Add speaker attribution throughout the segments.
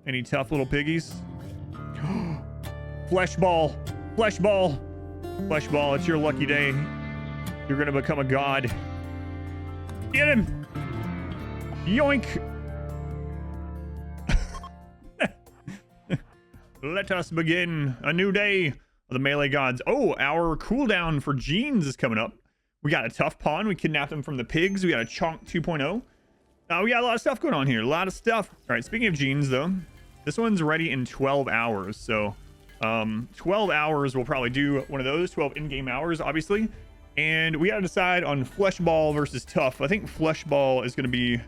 Speaker 1: Any tough little piggies? Flesh ball. Flesh ball. Flesh ball. It's your lucky day. You're going to become a god. Get him. Yoink. Let us begin a new day of the melee gods. Oh, our cooldown for genes is coming up. We got a tough pawn. We kidnapped them from the pigs. We got a chonk 2.0. We got a lot of stuff going on here. A lot of stuff. All right, speaking of genes, though, this one's ready in 12 hours. So 12 hours, we'll probably do one of those. 12 in-game hours, obviously. And we got to decide on flesh ball versus tough. I think flesh ball is going to be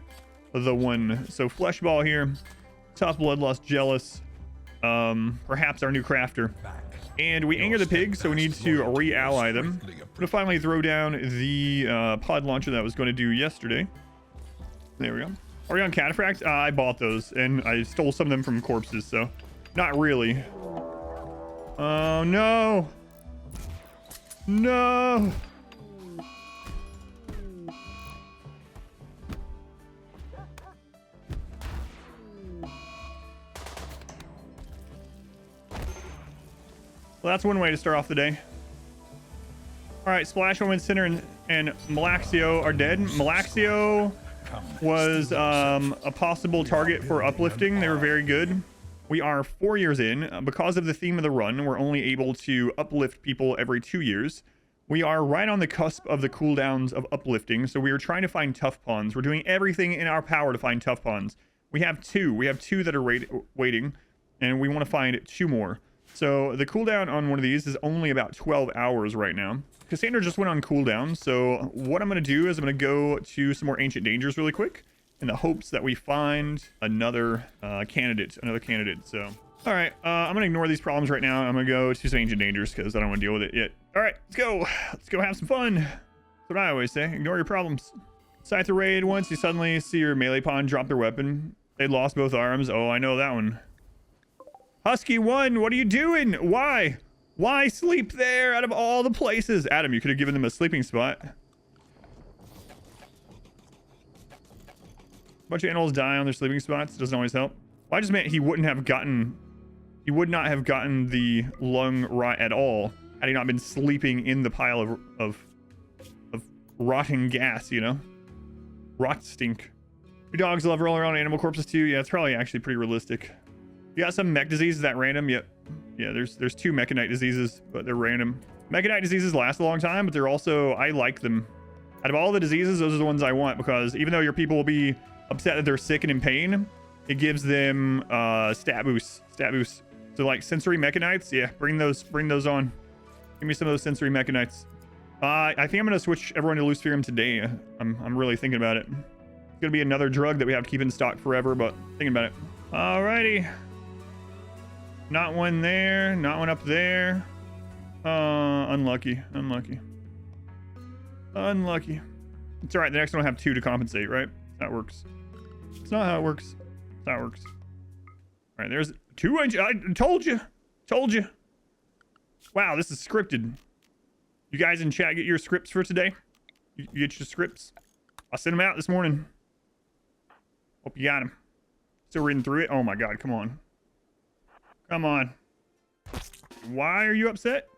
Speaker 1: the one. So flesh ball here. Tough, bloodlust, jealous. Perhaps our new crafter. And we anger the pigs, so we need to re-ally them. I'm gonna finally throw down the pod launcher that I was going to do yesterday. There we go. Are we on cataphract? I bought those and I stole some of them from corpses, so not really. Oh no, no. Well, that's one way to start off the day. All right, Splash Woman, Sinner, and Malaxio are dead. Malaxio was a possible target for uplifting. They were very good. We are 4 years in. Because of the theme of the run, we're only able to uplift people every 2 years. We are right on the cusp of the cooldowns of uplifting, so we are trying to find tough pawns. We're doing everything in our power to find tough pawns. We have two. We have two that are waiting, and we want to find two more. So the cooldown on one of these is only about 12 hours right now. Cassandra just went on cooldown, so what I'm going to do is I'm going to go to some more Ancient Dangers really quick in the hopes that we find another candidate. So, all right, I'm going to ignore these problems right now. I'm going to go to some Ancient Dangers because I don't want to deal with it yet. All right, let's go. Let's go have some fun. That's what I always say. Ignore your problems. Decide to raid once you suddenly see your melee pawn drop their weapon. They lost both arms. Oh, I know that one. Husky 1, what are you doing? Why? Why sleep there out of all the places? Adam, you could have given them a sleeping spot. A bunch of animals die on their sleeping spots. Doesn't always help. Well, I just meant he would not have gotten the lung rot at all had he not been sleeping in the pile of rotting gas, you know? Rot stink. Your dogs love rolling around animal corpses too. Yeah, it's probably actually pretty realistic. You got some mech diseases that random. Yep. Yeah, there's two mechanite diseases, but they're random. Mechanite diseases last a long time, but they're also, I like them. Out of all the diseases, those are the ones I want, because even though your people will be upset that they're sick and in pain, it gives them stat boost. So like sensory mechanites, yeah, bring those on. Give me some of those sensory mechanites. I think I'm gonna switch everyone to Luciferium today. I'm really thinking about it. It's gonna be another drug that we have to keep in stock forever, but thinking about it. Alrighty. Not one there, not one up there. Unlucky. It's all right. The next one will have two to compensate, right? That works. It's not how it works. That works. All right, there's 2 inch. I told you. Wow, this is scripted. You guys in chat get your scripts for today? You get your scripts? I sent them out this morning. Hope you got them. Still reading through it. Oh my God, come on. Come on. Why are you upset?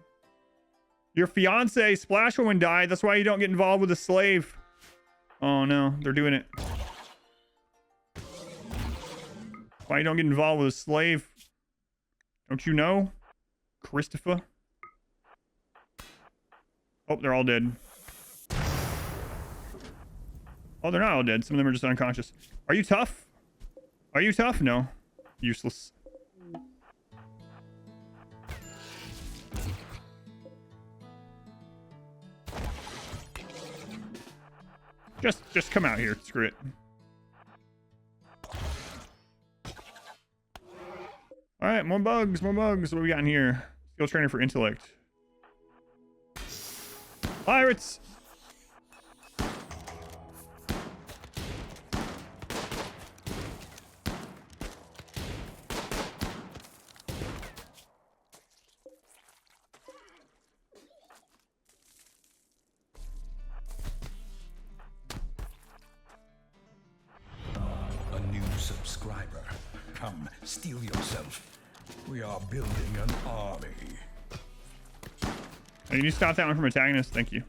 Speaker 1: Your fiance, Splash Woman, died. That's why you don't get involved with a slave. Oh no, they're doing it. Why you don't get involved with a slave? Don't you know? Christopher? Oh, they're all dead. Oh, they're not all dead. Some of them are just unconscious. Are you tough? Are you tough? No. Useless. Just come out here. Screw it. All right, more bugs. What do we got in here? Skill training for intellect. Pirates.
Speaker 2: A new subscriber Come, steel yourself. We are building an army.
Speaker 1: Oh, you need to stop that one from attacking us. Thank you.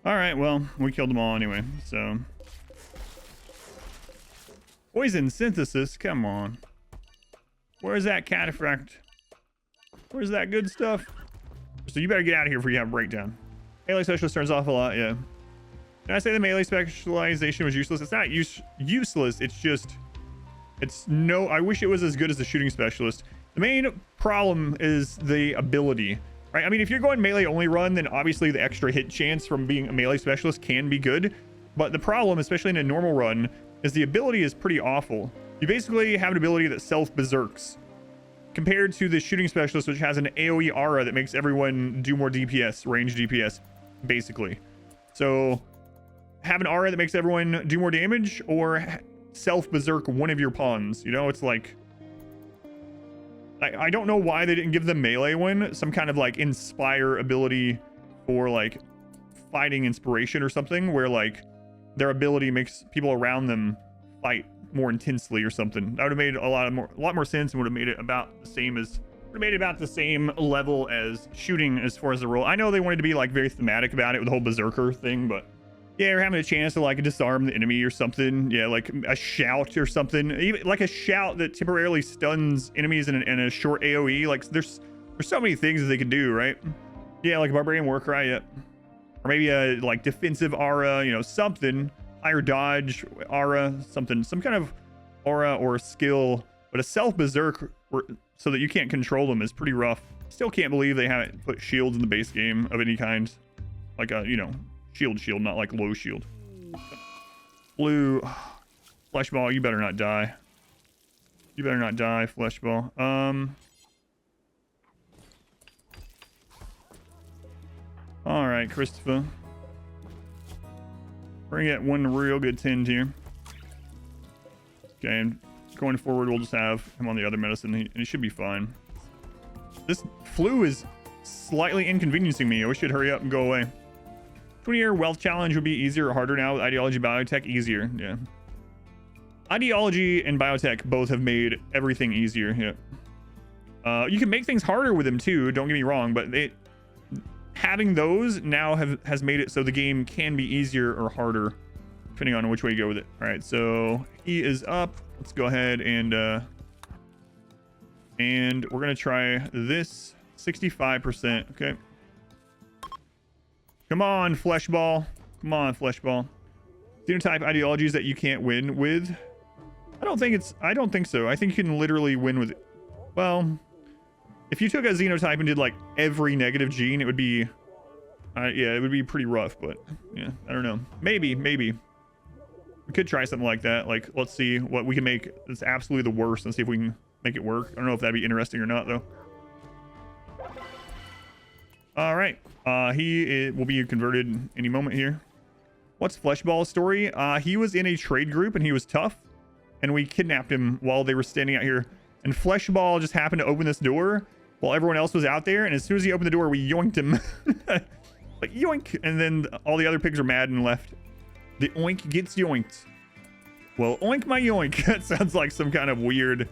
Speaker 1: All right, well, we killed them all anyway, so. Poison synthesis, come on. Where's that cataphract? Where's that good stuff? So you better get out of here before you have a breakdown. Melee specialist turns off a lot, yeah. Can I say the melee specialization was useless? It's not useless, it's just, I wish it was as good as the shooting specialist. The main problem is the ability, right? I mean, if you're going melee only run, then obviously the extra hit chance from being a melee specialist can be good. But the problem, especially in a normal run, is the ability is pretty awful. You basically have an ability that self-berserks compared to the shooting specialist, which has an AoE aura that makes everyone do more DPS, range DPS, basically. So have an aura that makes everyone do more damage, or self-berserk one of your pawns. You know, it's like, I don't know why they didn't give the melee one some kind of like inspire ability for like fighting inspiration or something, where like their ability makes people around them fight more intensely or something. That would have made a lot more sense, and would have made it about the same level as shooting as far as the role. I know they wanted to be like very thematic about it with the whole berserker thing, but yeah, you're having a chance to like disarm the enemy or something. Yeah, like a shout or something, even like a shout that temporarily stuns enemies in a short AoE. Like there's so many things that they could do, right? Yeah, like a barbarian war cry, yeah. Or maybe a like defensive aura, you know, something. Higher dodge aura, something, some kind of aura or skill. But a self-berserk so that you can't control them is pretty rough. Still can't believe they haven't put shields in the base game of any kind. Like a, you know, shield, not like low shield. Blue. Fleshball, you better not die. You better not die, Fleshball. All right, Christopher. We're gonna get one real good tend here. Okay, and going forward, we'll just have him on the other medicine, and he should be fine. This flu is slightly inconveniencing me. I wish it'd hurry up and go away. 20-year wealth challenge would be easier or harder now with Ideology Biotech? Easier, yeah. Ideology and Biotech both have made everything easier, yeah. You can make things harder with them too, don't get me wrong, but having those now has made it so the game can be easier or harder depending on which way you go with it. All right, so he is up. Let's go ahead and we're gonna try this 65%. Okay, come on, Fleshball. Come on, Fleshball. Phenotype ideologies that you can't win with. I don't think so. I think you can literally win with it. Well, if you took a xenotype and did like every negative gene, it would be, yeah, it would be pretty rough, but yeah, I don't know. Maybe. We could try something like that. Like, let's see what we can make that's absolutely the worst and see if we can make it work. I don't know if that'd be interesting or not, though. All right. He will be converted any moment here. What's Fleshball's story? He was in a trade group and he was tough, and we kidnapped him while they were standing out here. And Fleshball just happened to open this door while everyone else was out there, and as soon as he opened the door, we yoinked him. Like, yoink! And then all the other pigs are mad and left. The oink gets yoinked. Well, oink my yoink. That sounds like some kind of weird,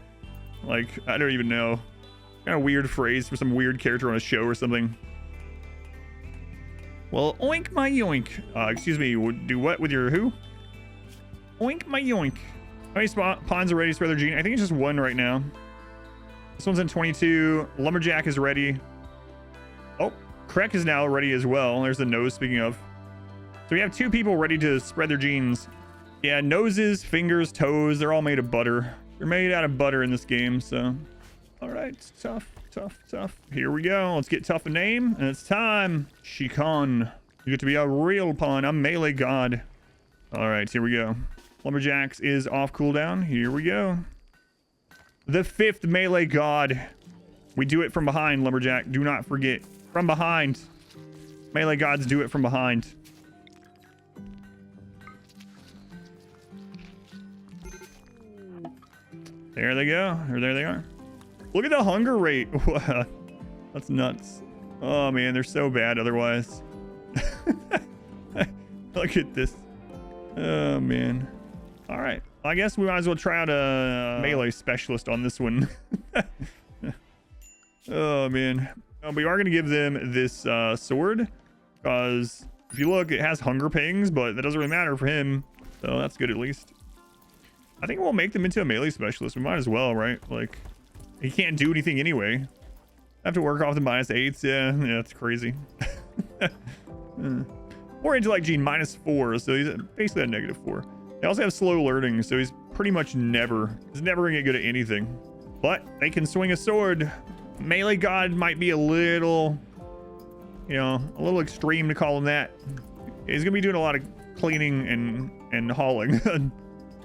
Speaker 1: like, I don't even know, kind of weird phrase for some weird character on a show or something. Well, oink my yoink. Excuse me, do what with your who? Oink my yoink. How many pawns are ready to spread their gene? I think it's just one right now. This one's in 22. Lumberjack is ready. Oh, Krek is now ready as well. There's the nose, speaking of. So we have two people ready to spread their genes. Yeah, noses, fingers, toes, they're all made of butter. They're made out of butter in this game, so. All right, tough. Here we go. Let's get tough a name, and it's time. Shikon. You get to be a real pawn, a melee god. All right, here we go. Lumberjacks is off cooldown. Here we go. The 5th melee god. We do it from behind, Lumberjack. Do not forget. From behind. Melee gods do it from behind. There they go. Or there they are. Look at the hunger rate. That's nuts. Oh man, they're so bad otherwise. Look at this. Oh man. All right, I guess we might as well try out a melee specialist on this one. Oh man. We are going to give them this sword, because if you look, it has hunger pangs, but that doesn't really matter for him, so that's good at least. I think we'll make them into a melee specialist. We might as well, right? Like, he can't do anything anyway. Have to work off the -8s. Yeah, that's crazy. More intellect gene -4, so he's basically a -4. They also have slow learning, so he's pretty much he's never gonna get good at anything. But they can swing a sword. Melee god might be a little, you know, a little extreme to call him that. He's gonna be doing a lot of cleaning and hauling.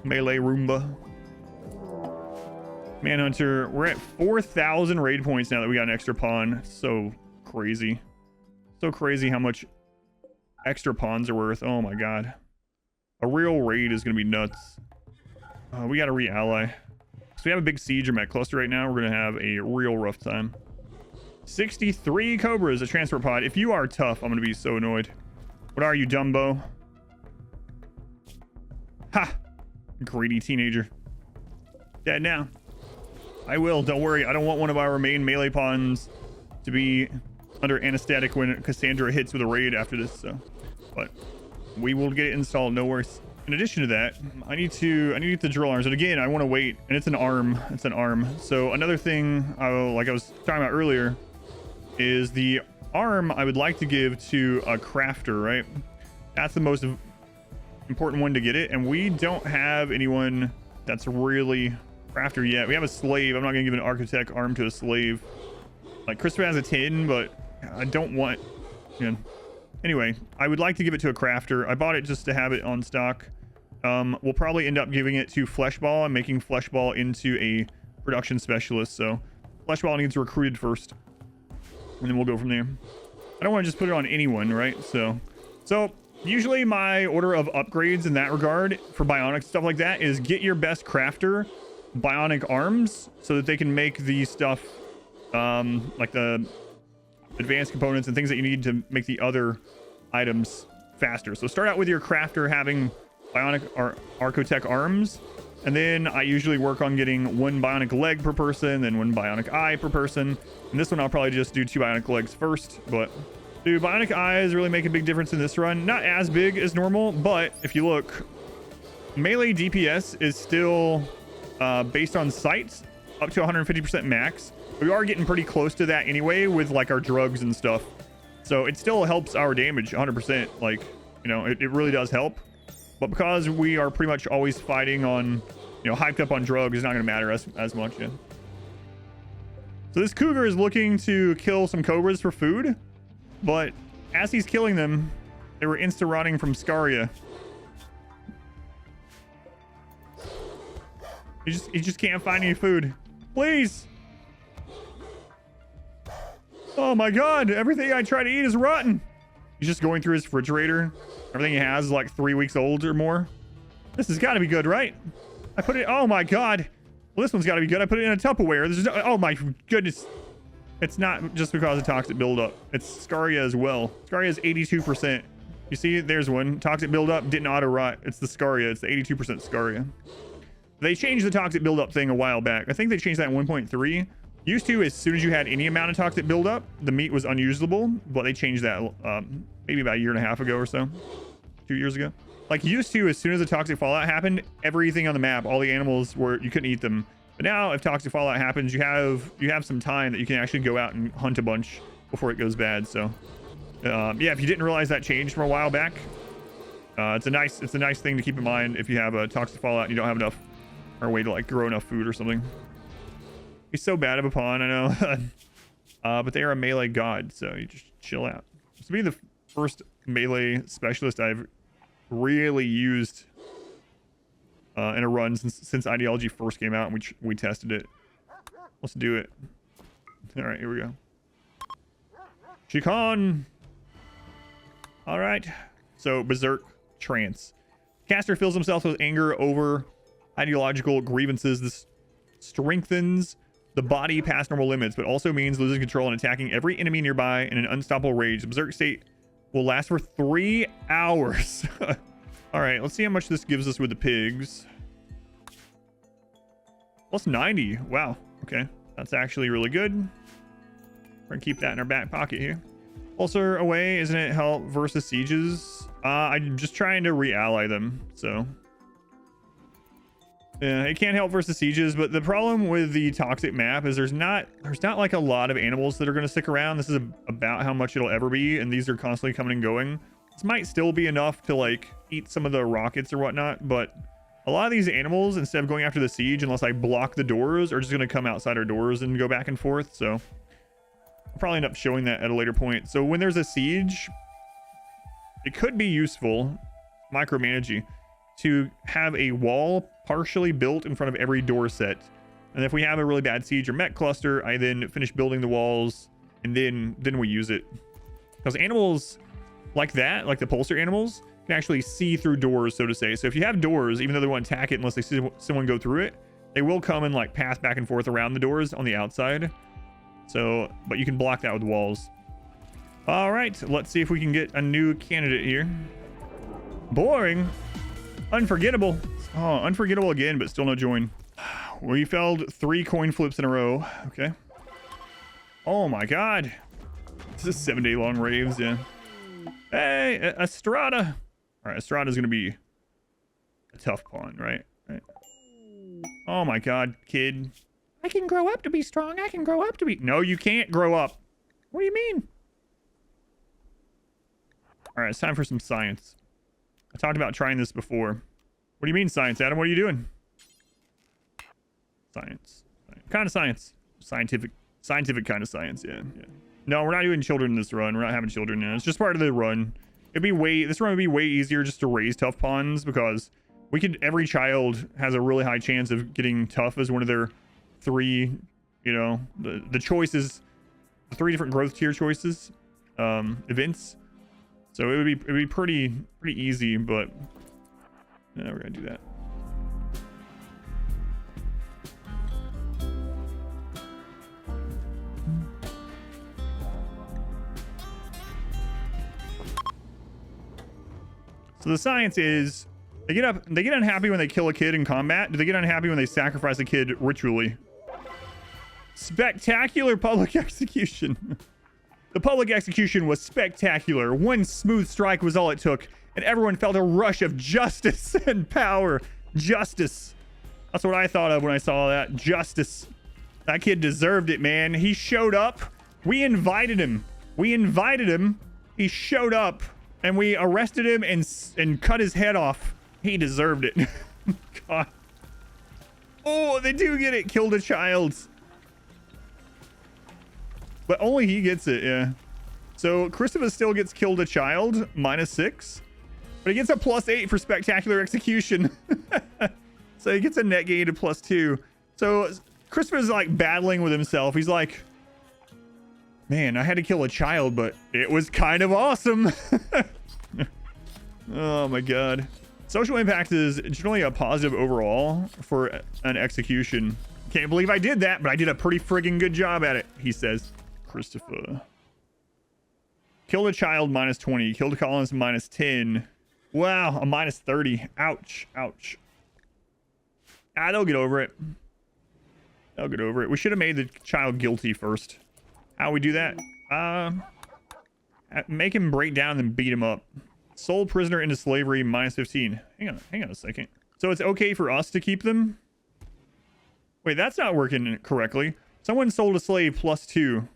Speaker 1: Melee Roomba. Manhunter, we're at 4,000 raid points now that we got an extra pawn. So crazy. So crazy how much extra pawns are worth. Oh my god. A real raid is gonna be nuts. We gotta re-ally. So we have a big siege or mech cluster right now. We're gonna have a real rough time. 63 Cobras, a transport pod. If you are tough, I'm gonna be so annoyed. What are you, Dumbo? Ha! Greedy teenager. Dead now. I will, don't worry. I don't want one of our main melee pawns to be under anesthetic when Cassandra hits with a raid after this, so. But we will get it installed, no worries. In addition to that, I need to get the drill arms. And again, I want to wait, and it's an arm. It's an arm. So another thing, like I was talking about earlier, is the arm I would like to give to a crafter, right? That's the most important one to get it. And we don't have anyone that's really crafter yet. We have a slave. I'm not going to give an architect arm to a slave. Like Christopher has a 10, but I don't want, you know. Anyway, I would like to give it to a crafter. I bought it just to have it on stock. We'll probably end up giving it to Fleshball and making Fleshball into a production specialist. So Fleshball needs recruited first, and then we'll go from there. I don't want to just put it on anyone, right? So usually my order of upgrades in that regard for bionic stuff like that is get your best crafter bionic arms so that they can make the stuff like the advanced components and things that you need to make the other items faster. So start out with your crafter having bionic or archotech arms, and then I usually work on getting 1 bionic leg per person, then 1 bionic eye per person. And this one I'll probably just do 2 bionic legs first. But do bionic eyes really make a big difference in this run? Not as big as normal, but if you look, melee DPS is still based on sights up to 150% max. We are getting pretty close to that anyway with like our drugs and stuff, so it still helps our damage 100%. Like, you know, it really does help, but because we are pretty much always fighting on, you know, hyped up on drugs, it's not going to matter as much. Yeah. So this cougar is looking to kill some cobras for food, but as he's killing them, they were insta rotting from scaria. He just can't find any food. Please. Oh my god, everything I try to eat is rotten. He's just going through his refrigerator. Everything he has is like 3 weeks old or more. This has got to be good, right? I put it, oh my god. Well, this one's got to be good. I put it in a Tupperware. There's no, oh my goodness. It's not just because of toxic buildup. It's scaria as well. Scaria is 82%. You see, there's one. Toxic buildup didn't auto rot. It's the scaria. It's the 82% scaria. They changed the toxic buildup thing a while back. I think they changed that in 1.3. Used to, as soon as you had any amount of toxic buildup, the meat was unusable, but they changed that maybe about 1.5 years ago or so. 2 years ago. Like, used to, as soon as the toxic fallout happened, everything on the map, all the animals were, you couldn't eat them. But now, if toxic fallout happens, you have some time that you can actually go out and hunt a bunch before it goes bad. So, yeah, if you didn't realize that changed from a while back, it's a nice thing to keep in mind if you have a toxic fallout and you don't have enough or a way to like grow enough food or something. He's so bad of a pawn, I know. But they are a melee god, so you just chill out. This will be the first melee specialist I've really used in a run since Ideology first came out and we tested it. Let's do it. All right, here we go. Shikon. All right. So Berserk Trance. Caster fills himself with anger over ideological grievances. This strengthens the body past normal limits, but also means losing control and attacking every enemy nearby in an unstoppable rage. The Berserk state will last for 3 hours. All right, let's see how much this gives us with the pigs. Plus 90. Wow. Okay, that's actually really good. We're gonna keep that in our back pocket here. Pulsar away, isn't it help versus sieges? I'm just trying to re-ally them, so. Yeah, it can't help versus sieges, but the problem with the toxic map is there's not like a lot of animals that are going to stick around. This is about how much it'll ever be, and these are constantly coming and going. This might still be enough to like eat some of the rockets or whatnot, but a lot of these animals, instead of going after the siege, unless I block the doors, are just going to come outside our doors and go back and forth. So I'll probably end up showing that at a later point. So when there's a siege, it could be useful, micromanaging, to have a wall partially built in front of every door set. And if we have a really bad siege or mech cluster, I then finish building the walls, and then we use it. Because animals like that, like the pulsar animals, can actually see through doors, so to say. So if you have doors, even though they won't attack it unless they see someone go through it, they will come and like pass back and forth around the doors on the outside. So, but you can block that with walls. All right, let's see if we can get a new candidate here. Boring. Unforgettable. Oh, unforgettable again, but still no join. We failed 3 coin flips in a row. Okay. Oh my god. This is 7-day long raves, yeah. Hey, Estrada. All right, Estrada's gonna be a tough pawn, right? Oh my god, kid. I can grow up to be strong. I can grow up to be... No, you can't grow up. What do you mean? All right, it's time for some science. I talked about trying this before. What do you mean science, Adam? What are you doing? Science. Kind of science. Scientific kind of science, yeah. No, we're not doing children in this run. We're not having children in it. It's just part of the run. This run would be way easier just to raise tough pawns, because every child has a really high chance of getting tough as one of their 3, you know, the choices, the 3 different growth tier choices, events. So it would be pretty easy, but yeah, we're gonna do that. So the science is they get unhappy when they kill a kid in combat. Do they get unhappy when they sacrifice a kid ritually? Spectacular public execution. The public execution was spectacular. One smooth strike was all it took, and everyone felt a rush of justice and power. Justice. That's what I thought of when I saw that. Justice. That kid deserved it, man. He showed up. We invited him. He showed up, and we arrested him and cut his head off. He deserved it. God. Oh, they do get it. Killed a child. But only he gets it, yeah. So Christopher still gets killed a child, -6. But he gets a +8 for spectacular execution. So he gets a net gain of +2. So Christopher's like battling with himself. He's like, man, I had to kill a child, but it was kind of awesome. Oh my god. Social impact is generally a positive overall for an execution. Can't believe I did that, but I did a pretty friggin' good job at it, he says. Christopher. Killed a child, -20. Killed a colonist, -10. Wow, a -30. Ouch. Ouch. They'll get over it. They'll get over it. We should have made the child guilty first. How we do that? Make him break down and beat him up. Sold prisoner into slavery, -15. Hang on a second. So it's okay for us to keep them? Wait, that's not working correctly. Someone sold a slave +2.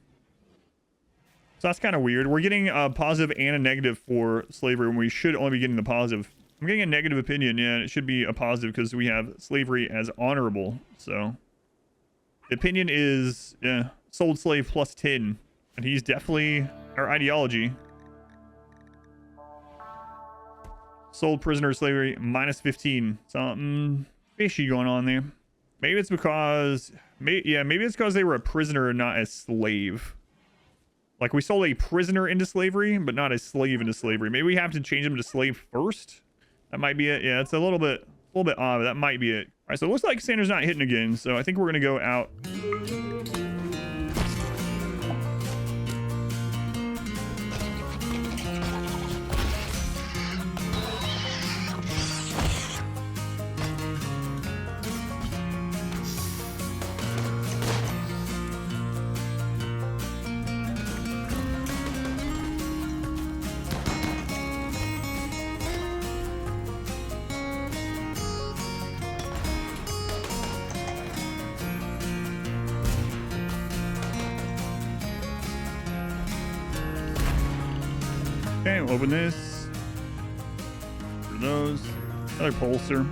Speaker 1: So that's kind of weird. We're getting a positive and a negative for slavery when we should only be getting the positive. I'm getting a negative opinion, yeah, and it should be a positive because we have slavery as honorable. So the opinion is, yeah, sold slave +10. And he's definitely our ideology. Sold prisoner slavery -15. Something fishy going on there. Maybe it's because, maybe it's because they were a prisoner and not a slave. Like we sold a prisoner into slavery, but not a slave into slavery. Maybe we have to change them to slave first. That might be it. Yeah, it's a little bit odd, but that might be it. All right, so it looks like Cassandra's not hitting again. So I think we're gonna go out. Okay, we'll open this. For those. Another pulsar.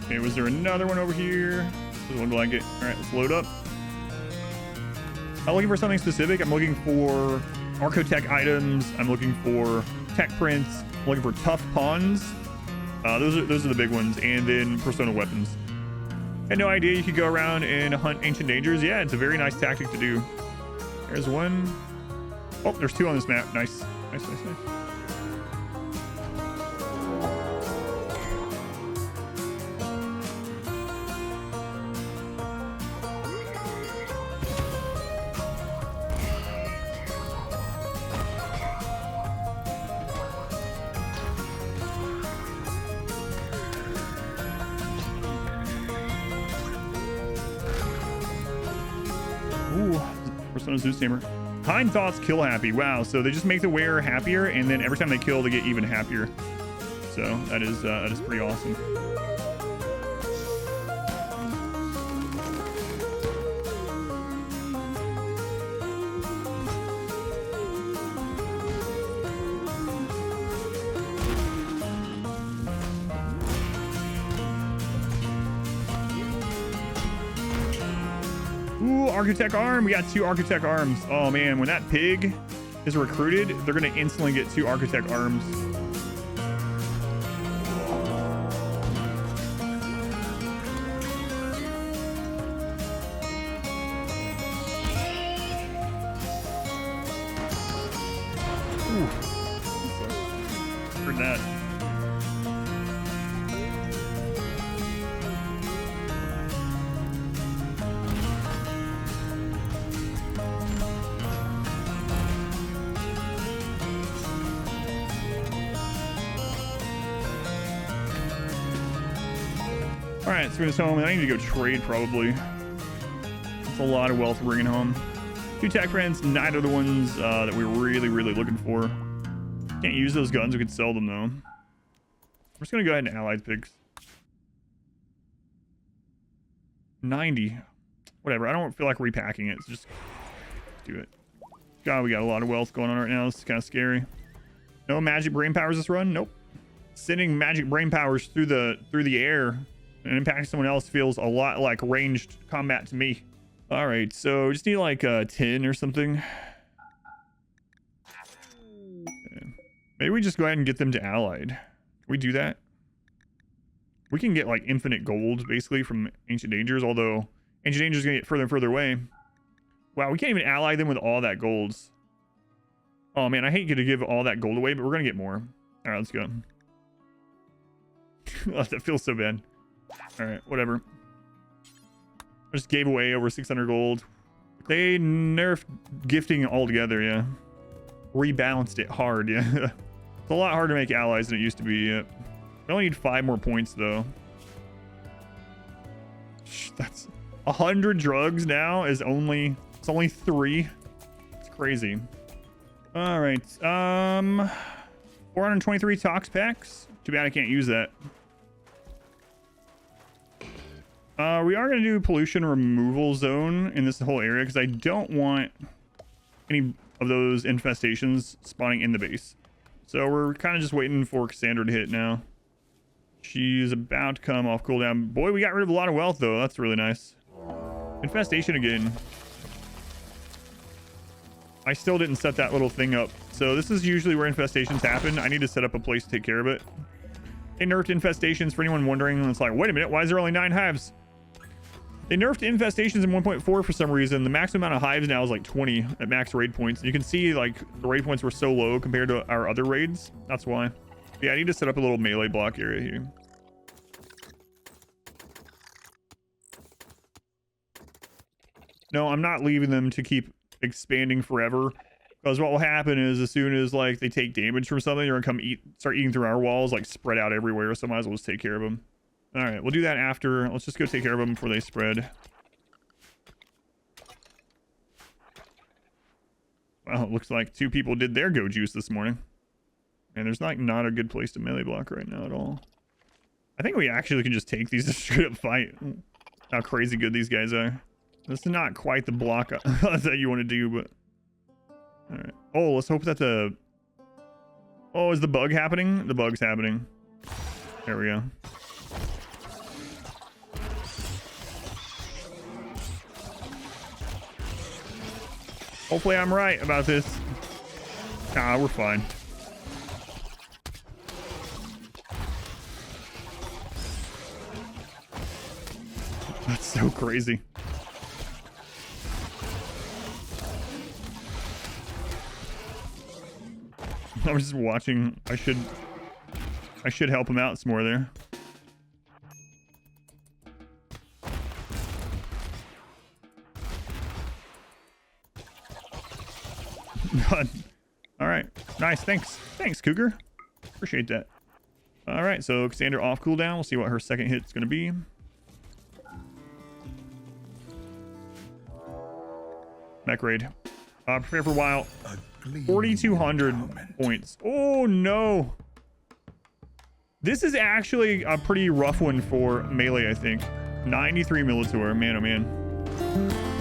Speaker 1: Okay, was there another one over here? Doesn't look like it. All right, let's load up. I'm looking for something specific. I'm looking for Archotech items. I'm looking for tech prints. I'm looking for tough pawns. Those are the big ones. And then persona weapons. Had no idea you could go around and hunt ancient dangers. Yeah, it's a very nice tactic to do. There's one. Oh, there's two on this map. Nice. Nice, nice, nice. Ooh, Persona Zeus Tamer. Kind thoughts kill happy. Wow, so they just make the wearer happier, and then every time they kill, they get even happier. So that is pretty awesome. Ooh, Architect arm. We got 2 Architect arms. Oh man, when that pig is recruited, they're gonna instantly get 2 Architect arms. Ooh. Heard that. All right, let's bring this home. I need to go trade probably. That's a lot of wealth we're bringing home. 2 tech friends, neither the ones that we're really looking for. Can't use those guns. We could sell them though. We're just gonna go ahead and allied pigs. 90. Whatever. I don't feel like repacking it. So just do it. God, we got a lot of wealth going on right now. This is kind of scary. No magic brain powers this run. Nope. Sending magic brain powers through the air and impacting someone else feels a lot like ranged combat to me. All right, so we just need like 10 or something. Okay. Maybe we just go ahead and get them to allied. Can we do that? We can get like infinite gold basically from Ancient Dangers, although Ancient Dangers is gonna get further and further away. Wow, we can't even ally them with all that golds. Oh man, I hate to give all that gold away, but we're gonna get more. All right, let's go. Oh, that feels so bad. All right, whatever. I just gave away over 600 gold. They nerfed gifting altogether, yeah. Rebalanced it hard, yeah. It's a lot harder to make allies than it used to be, yeah. We only need 5 more points, though. That's 100 drugs now is only... It's only 3. It's crazy. All right. 423 tox packs. Too bad I can't use that. We are going to do pollution removal zone in this whole area because I don't want any of those infestations spawning in the base. So we're kind of just waiting for Cassandra to hit now. She's about to come off cooldown. Boy, we got rid of a lot of wealth though. That's really nice. Infestation again. I still didn't set that little thing up. So this is usually where infestations happen. I need to set up a place to take care of it. They nerfed infestations for anyone wondering. It's like, wait a minute, why is there only 9 hives? They nerfed infestations in 1.4 for some reason. The maximum amount of hives now is like 20 at max raid points. You can see like the raid points were so low compared to our other raids. That's why. Yeah, I need to set up a little melee block area here. No, I'm not leaving them to keep expanding forever. Because what will happen is as soon as like they take damage from something, they're gonna come start eating through our walls, like spread out everywhere. So might as well just take care of them. All right, we'll do that after. Let's just go take care of them before they spread. Well, it looks like 2 people did their go juice this morning. And there's like not a good place to melee block right now at all. I think we actually can just take these to straight up fight. How crazy good these guys are. This is not quite the block that you want to do, but... All right. Oh, let's hope that the Oh, is the bug happening? The bug's happening. There we go. Hopefully I'm right about this. Nah, we're fine. That's so crazy. I'm just watching. I should help him out some more there. God. All right. Nice. Thanks, Cougar. Appreciate that. All right. So Cassandra off cooldown. We'll see what her second hit's going to be. Mech raid. Prepare for a while. 4,200 points. Oh no. This is actually a pretty rough one for melee, I think. 93 Militor. Man, oh man.